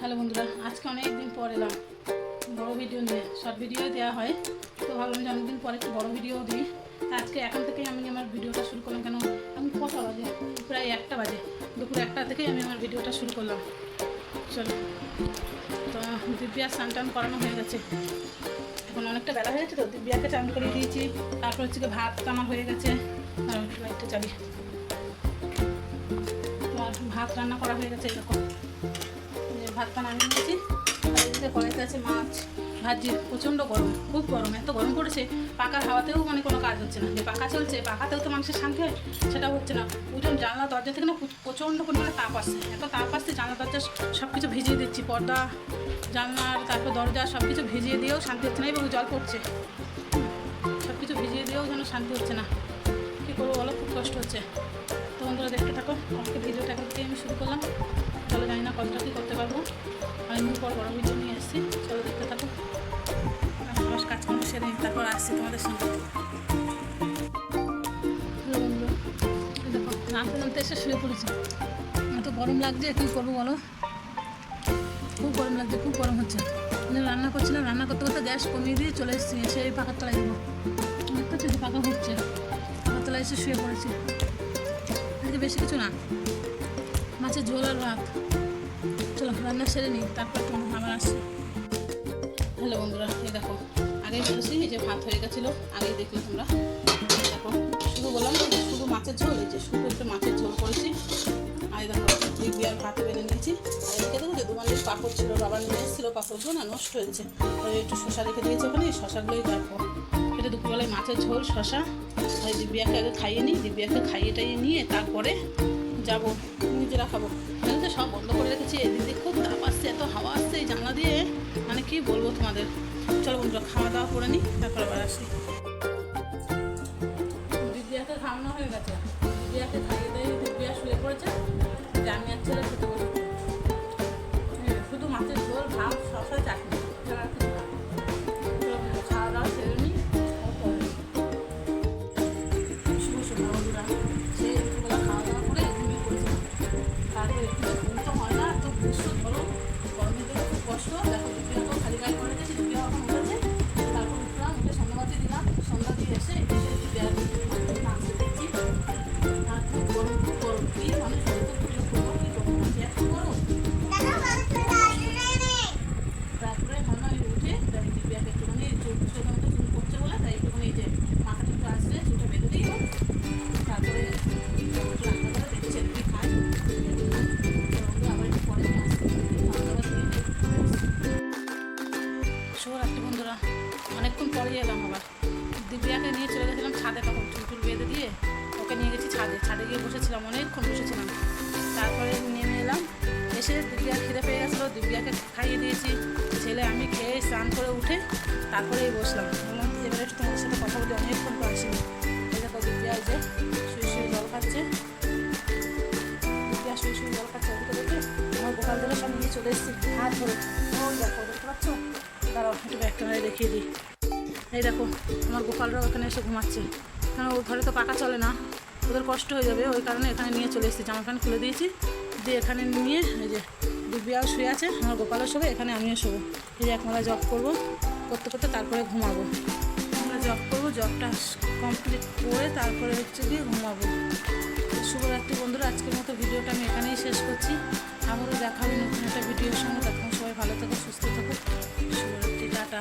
Hello বন্ধুরা, আজকে অনেক দিন পর এলাম বড় ভিডিও নিয়ে। শর্ট ভিডিও দেওয়া হয়, তো ভাবলাম যে অনেকদিন পরে একটু বড় ভিডিও দিই। আজকে এখন থেকেই আমি আমার ভিডিওটা শুরু করলাম। কেন আমি কটা বাজে, প্রায় 1টা বাজে, দুপুর 1টা থেকেই আমি আমার ভিডিওটা শুরু করলাম। চলো, তো দিব্যার স্নান টান করানো হয়ে গেছে। এখন অনেকটা বেলা হয়ে গেছে, তো দিব্যাকে চান করে দিয়েছি। তারপর হচ্ছে ভাত আমার হয়ে গেছে। আর লাইটটা চালিয়ে ভাত রান্না করা হয়ে গেছে। এরকম ভাতটা নামিয়ে নিয়েছি। আর কড়াইতে আছে মাছ ভাজি। প্রচণ্ড গরম, খুব গরম, এত গরম পড়েছে। পাকার হাওয়াতেও মানে কোনো কাজ হচ্ছে না। যে পাখা চলছে, পাখাতেও তো মানুষের শান্তি হয়, সেটাও হচ্ছে না। ওজন জানলা দরজা থেকে না প্রচণ্ড পরিমাণে তাপ আসছে। এত তাপ আসছে, জানলা দরজা সব কিছু ভিজিয়ে দিচ্ছি। পর্দা, জানলার, তারপর দরজা সব কিছু ভিজিয়ে দিয়েও শান্তি হচ্ছে না। এবং জল পড়ছে, সব কিছু ভিজিয়ে দিয়েও যেন শান্তি হচ্ছে না। কী করবো বলো, খুব কষ্ট হচ্ছে। তো বন্ধুরা দেখতে থাকো, আমাকে ভিডিওটা এখন থেকে আমি শুরু করলাম। চলো, জানি না কতটা কী করতে পারবো। অনেকদিন পর বড় ভিডিও নিয়ে এসেছি। চলো দেখতে থাকো। আমার কাজকর্ম সেরে তারপর আসছি তোমাদের সঙ্গে। দেখো, নামতে নামতে এসে শুয়ে পড়েছি। এত গরম লাগছে, কী করবো বলো। খুব গরম লাগছে, খুব গরম হচ্ছে। রান্না করছিলাম, রান্না করতে করতে গ্যাস কমিয়ে দিয়ে চলে এসেছি। এসে এই পাখার তলায় দেবো। দেখতে হচ্ছে যে পাখা হচ্ছে, পাখার তলায় এসে শুয়ে পড়েছি। আজকে বেশি কিছু না, মাছের ঝোল আর ভাত। চলো রান্না সেরে নিই, তারপর আবার আসছি। হ্যালো বন্ধুরা, এই দেখো, আগেই বলেছি যে ভাত হয়ে গেছিলো, আগেই দেখলে তোমরা। দেখো, শুধু বললাম শুধু মাছের ঝোল, এই যে শুধু একটু মাছের ঝোল করেছি। আর এই দেখো, দিব্যার ভাত বেঁধে নিয়েছি। আর এদিকে দেখো যে দুমালির পাঁপড় ছিল, বাবার নিয়ে এসেছিলো, পাঁপড়গুলো না নষ্ট হয়ে গেছে। একটু শশা রেখে দিয়েছে ওখানে, এই শশাগুলোই দেখো। এটা দুপুরবেলায় মাছের ঝোল, শশা। আর দিব্যাকে আগে খাইয়ে নিই, দিব্যাকে খাইয়ে টাইয়ে নিয়ে তারপরে যাবো, নিজেরা খাবো। আমি তো সব বন্ধ করে রেখেছি। এদিকে খুব তাপ আসছে, এত হাওয়া আসছে এই জানলা দিয়ে, মানে কি বলবো তোমাদের। চলো বন্ধুরা, খাওয়া দাওয়া করে নিই, তারপর আবার আসি। দিব্যাকে খাওয়ানো হয়ে গেছে। দিব্যাকে খাইয়ে দিয়ে দিব্যা শুয়ে পড়েছে। যে আমি আর ছেলে খেতে বসে শুধু মাছের ঝোল, ভাত, শশা, চাটনি, খাওয়া দাওয়া সেরে নিই। শুভ সন্ধ্যা বন্ধুরা। সে একটুবেলা খাওয়া দাওয়া করে ঘুমিয়ে পড়েছে। তারপরে একটু ঘুম তো হয় না, এত গ্রীষ্ম গরম, গরমের জন্য খুব কষ্ট। দেখো, দিব্যাকেও খালি গায়ে করে দিয়েছি। দিব্যা এখন উঠেছে। তারপর উঠলাম, উঠে সন্ধ্যাবাতি দিলাম। সন্ধ্যা দিয়ে এসে দিব্যা নাচতে দেখছি। আর খুব গরম, খুব গরম। কি মানুষ হয়তো ভিডিও করবো, কী করবো, এত গরম। তারপরে ভাবলাম আমি উঠে তাই দিব্যাকে একটুখানি চুল মতো চুল করছে বলে, তাই একটুখানি এই যে মাথাটা একটু আসলে চুলটা বেঁধে দিই। তারপরে রান্না করে দেখেছি একটু খাই। আবার একটু পরে নিয়ে আসছি, খাওয়া দাওয়া দিয়ে শুভরাত্রি বন্ধুরা। অনেকক্ষণ পরে এলাম আবার। দিব্যাকে নিয়ে চলে গেছিলাম ছাদে, তখন চুল বেঁধে দিয়ে ওকে নিয়ে গেছি ছাদে। ছাদে গিয়ে বসেছিলাম, অনেকক্ষণ বসেছিলাম। তারপরে নেমে এলাম, এসে দিব্যার খিদে পেয়ে গেছিলো, দিব্যাকে খাইয়ে দিয়েছি। ছেলে আমি খেয়ে স্নান করে উঠে তারপরেই বসলাম। বললাম এবারে একটু তোমাদের সাথে কথা বলি, অনেকক্ষণ পর আসিনি। এই দেখো, দিব্যা এই যে শুয়ে শুয়ে জল খাচ্ছে। দিব্যা শুয়ে শুয়ে জল খাচ্ছে। ওদিকে দেখে আমার গোপাল ধরে সব নিয়ে চলে এসেছি হাত ধরে। ও দেখো, দেখতে পাচ্ছ? দাঁড়াও, একটু ব্যাগ ক্যামেরায় দেখিয়ে দিই। এই দেখো, আমার গোপালরা ওখানে এসে ঘুমাচ্ছে। কারণ ওর ঘরে তো পাকা চলে না, ওদের কষ্ট হয়ে যাবে, ওই কারণে এখানে নিয়ে চলে এসেছি। জামা প্যান্ট খুলে দিয়েছি, দিয়ে এখানে নিয়ে এই যে দিব্যাও শুয়ে আছে, আমার গোপালও শোবে, এখানে আমিও শোবো। এই যে একমালা জব করবো, করতে করতে তারপরে ঘুমাবো। আমরা জব করবো, জবটা কমপ্লিট করে তারপরে হচ্ছে গিয়ে ঘুমাবো। শুভরাত্রি বন্ধুরা, আজকের মতো ভিডিওটা আমি এখানেই শেষ করছি। আবারও দেখা হবে নতুন একটা ভিডিওর সঙ্গে। তখন সবাই ভালো থেকো, সুস্থ থেকো। শুভরাত্রি, টাটা।